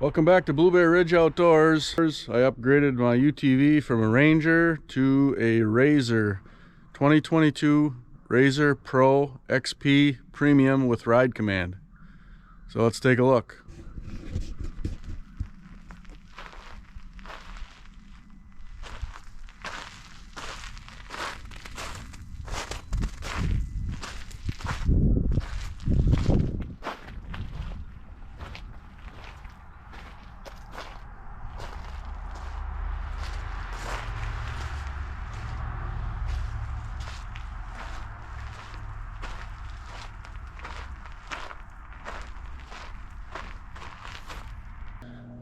Welcome back to Blueberry Ridge Outdoors. I upgraded my UTV from a Ranger to a Razor 2022 Razor Pro XP Premium with Ride Command. So let's take a look.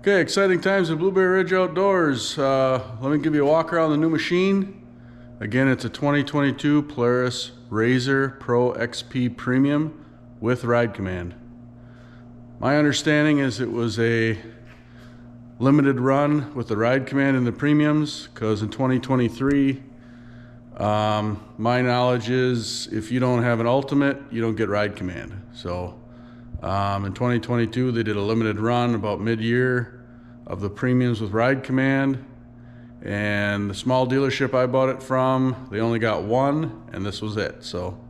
Okay, exciting times at Blueberry Ridge Outdoors. Let me give you a walk around the new machine. Again, it's a 2022 Polaris Razor Pro XP Premium with Ride Command. My understanding is it was a limited run with the Ride Command and the Premiums, because in 2023, my knowledge is if you don't have an Ultimate, you don't get Ride Command. So in 2022, they did a limited run about mid-year of the Premiums with Ride Command, and the small dealership I bought it from, they only got one, and this was it. So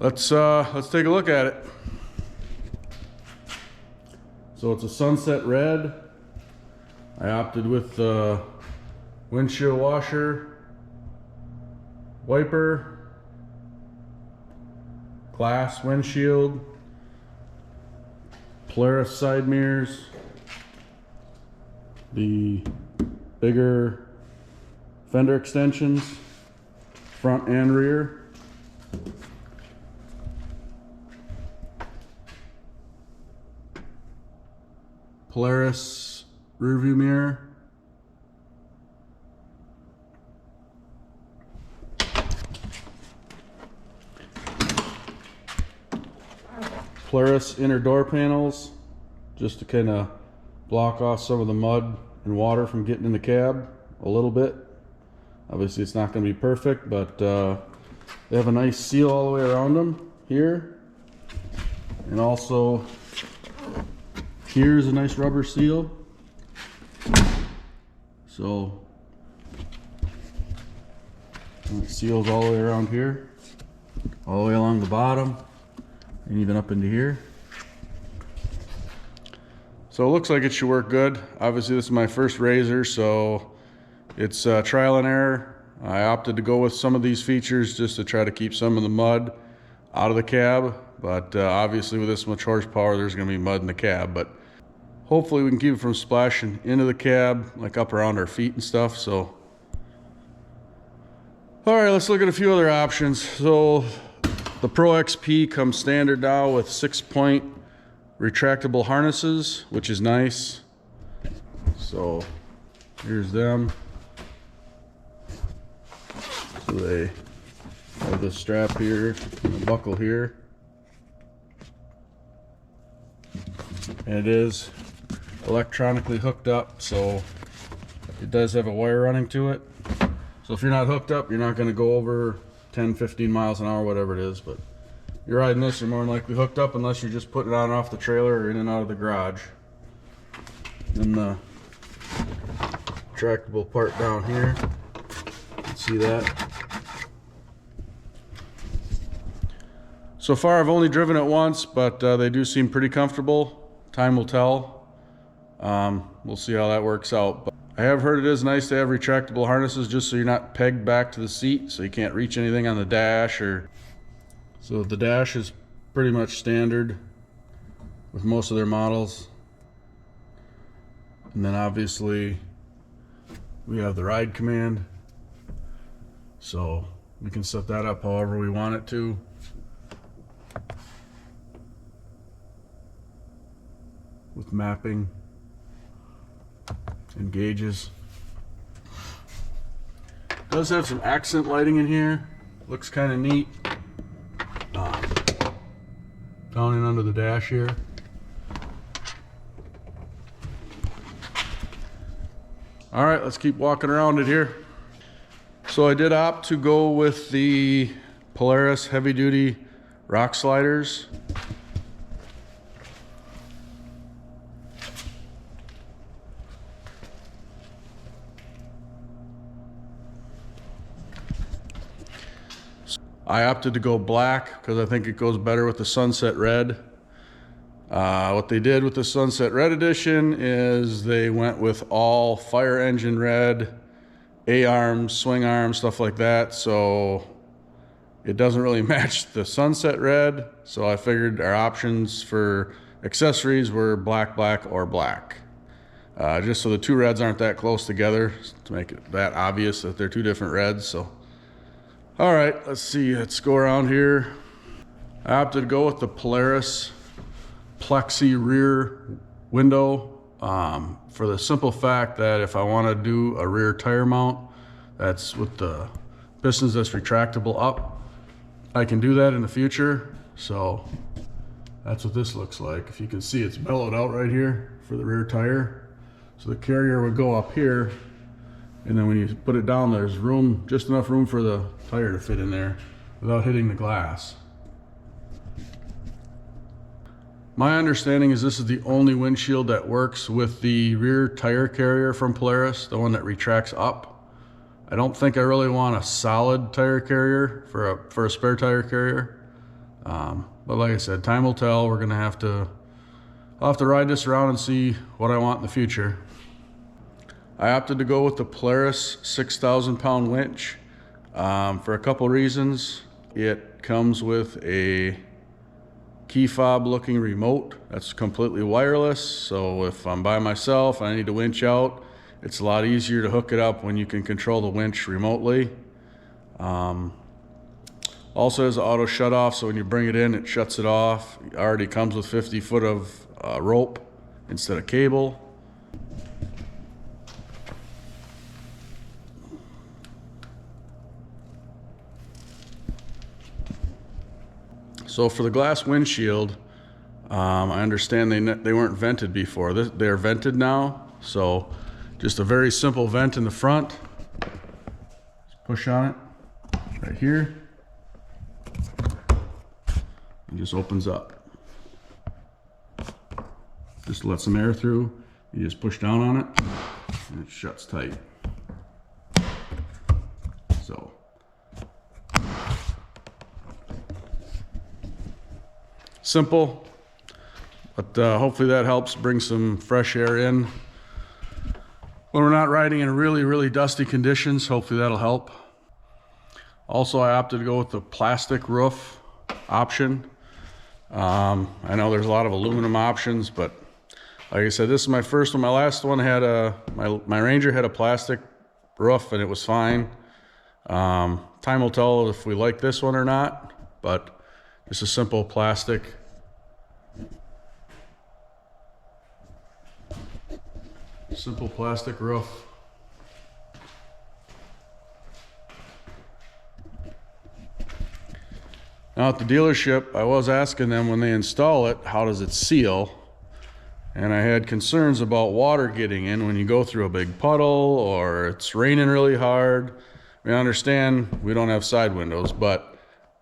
let's take a look at it. So it's a sunset red. I opted with the windshield washer, wiper, glass windshield, Polaris side mirrors, the bigger fender extensions, front and rear, Polaris rear view mirror, Polaris inner door panels, just to kind of block off some of the mud and water from getting in the cab a little bit. Obviously it's not going to be perfect, but they have a nice seal all the way around them here, and also here's a nice rubber seal. So it seals all the way around here, all the way along the bottom, and even up into here. So it looks like it should work good. Obviously this is my first Razor, so it's trial and error. I opted to go with some of these features just to try to keep some of the mud out of the cab, but obviously with this much horsepower there's going to be mud in the cab, but hopefully we can keep it from splashing into the cab, like up around our feet and stuff. So alright, let's look at a few other options. So the Pro XP comes standard now with 6-point retractable harnesses, which is nice. So here's them. So they have the strap here and the buckle here, and it is electronically hooked up, so it does have a wire running to it. So if you're not hooked up, you're not going to go over 10-15 miles an hour, whatever it is, but you're riding this, you're more than likely hooked up, unless you're just putting it on off the trailer or in and out of the garage. Then the retractable part down here, you can see that. So far I've only driven it once, but they do seem pretty comfortable. Time will tell. We'll see how that works out. But I have heard it is nice to have retractable harnesses, just so you're not pegged back to the seat, so you can't reach anything on the dash. So the dash is pretty much standard with most of their models. And then obviously we have the Ride Command, so we can set that up however we want it to. With mapping and gauges. It does have some accent lighting in here. Looks kind of neat. Down and under the dash here. All right, let's keep walking around it here. So I did opt to go with the Polaris heavy duty rock sliders. I opted to go black because I think it goes better with the sunset red. What they did with the sunset red edition is they went with all fire engine red, A-arms, swing arms, stuff like that. So it doesn't really match the sunset red. So I figured our options for accessories were black, black, or black. Just so the two reds aren't that close together, to make it that obvious that they're two different reds. So, all right, let's see. Let's go around here. I opted to go with the Polaris plexi rear window for the simple fact that if I want to do a rear tire mount that's with the pistons that's retractable up, I can do that in the future. So that's what this looks like. If you can see, it's mellowed out right here for the rear tire. So the carrier would go up here, and then when you put it down, there's room, just enough room for the tire to fit in there without hitting the glass. My understanding is this is the only windshield that works with the rear tire carrier from Polaris, the one that retracts up. I don't think I really want a solid tire carrier for a spare tire carrier. But like I said, time will tell. We're gonna I'll have to ride this around and see what I want in the future. I opted to go with the Polaris 6,000 pound winch for a couple reasons. It comes with a key fob looking remote that's completely wireless. So if I'm by myself and I need to winch out, it's a lot easier to hook it up when you can control the winch remotely. Also has an auto shut off, so when you bring it in, it shuts it off. It already comes with 50 foot of rope instead of cable. So for the glass windshield, I understand they weren't vented before. They're vented now. So just a very simple vent in the front. Just push on it right here. It just opens up. Just let some air through. You just push down on it and it shuts tight. So simple, but hopefully that helps bring some fresh air in when we're not riding in really dusty conditions. Hopefully that'll help. Also, I opted to go with the plastic roof option. I know there's a lot of aluminum options, but like I said, this is my first one. My last one had my Ranger had a plastic roof and it was fine. Time will tell if we like this one or not, but just a simple plastic. Simple plastic roof. Now at the dealership, I was asking them when they install it, how does it seal? And I had concerns about water getting in when you go through a big puddle or it's raining really hard. I understand we don't have side windows, but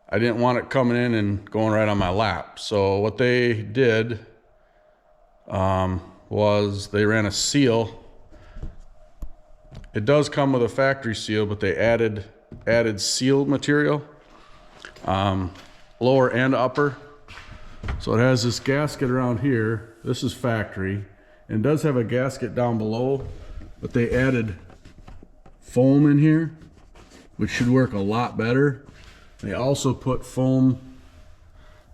I didn't want it coming in and going right on my lap. So what they did was they ran a seal. It does come with a factory seal, but they added seal material, lower and upper. So it has this gasket around here. This is factory, and does have a gasket down below, but they added foam in here, which should work a lot better. They also put foam,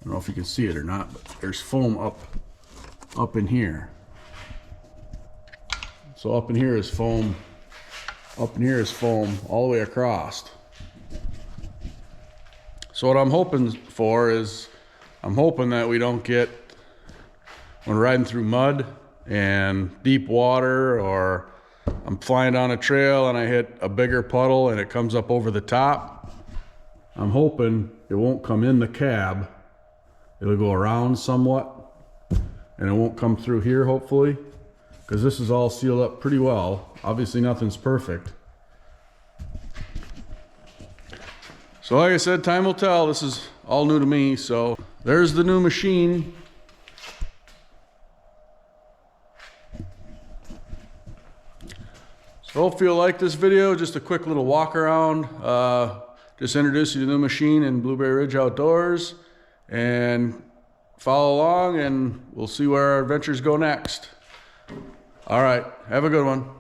I don't know if you can see it or not, but there's foam up in here. So up in here is foam, up in here is foam all the way across. So what I'm hoping for is, I'm hoping that we don't get, when riding through mud and deep water, or I'm flying down a trail and I hit a bigger puddle and it comes up over the top, I'm hoping it won't come in the cab. It'll go around somewhat and it won't come through here, hopefully, because this is all sealed up pretty well. Obviously nothing's perfect. So like I said, time will tell. This is all new to me. So there's the new machine. So hope you like this video. Just a quick little walk around. just introduce you to the new machine in Blueberry Ridge Outdoors, and follow along and we'll see where our adventures go next. All right, have a good one.